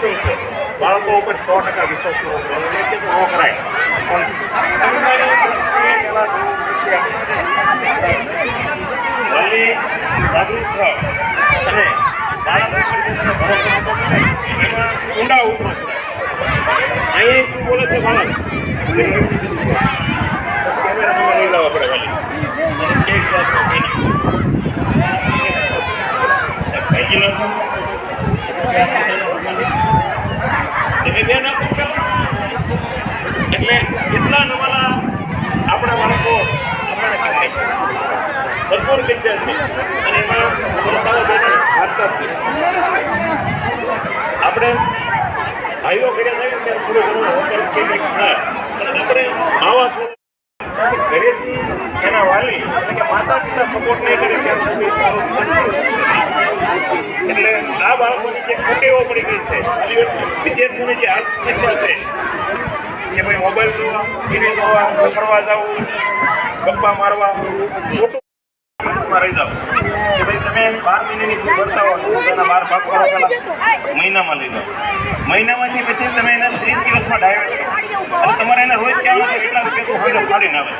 સાચું છે, બાળકો ઉપર 100% વિશ્વાસ કરવો જોઈએ કે ન કરાય, પણ વળી જાગૃત થાવ અને બાળકો એમાં ઊંડા ઉતરો. અહીં શું બોલે છે બાળક કેમેરામાં લઈ લાવવા પડે ખાલી એક વાત એટલે એટલા નવાલા આપણા બાળકો આપણને ભરપૂર વિદ્યા છે અને એમાં વાર્તા છે. આપણે ભાઈઓ કર્યા થાય ત્યારે થોડું ઘણું હોમવર્ક કે કંઈક થાય, આપણે આવા ઘરેથી એના વાલી એટલે કે માતા પિતા સપોર્ટ નહીં કરે ત્યાં સુધી એટલે આ બાળકોની જે કુટેવો પડી ગઈ છે, વિદ્યાર્થીઓની જે આત્મવિશ્વાસ છે કે ભાઈ મોબાઈલ જોવા, ટીવી જોવા, ફરવા જવું, ગપ્પા મારવા, ખોટું રહી જાવ કે ભાઈ તમે 12 મહિનાની ફી ભરતા હો એના 12 પાસ કરો પહેલાં મહિનામાં લઈ જાઓ. મહિનામાંથી પછી તમે એને 30 દિવસમાં ડાયવર્ટ કરો અને તમારે એને રોજ ક્યાં એટલા રૂપિયા તો હોય ફાડીને આવે.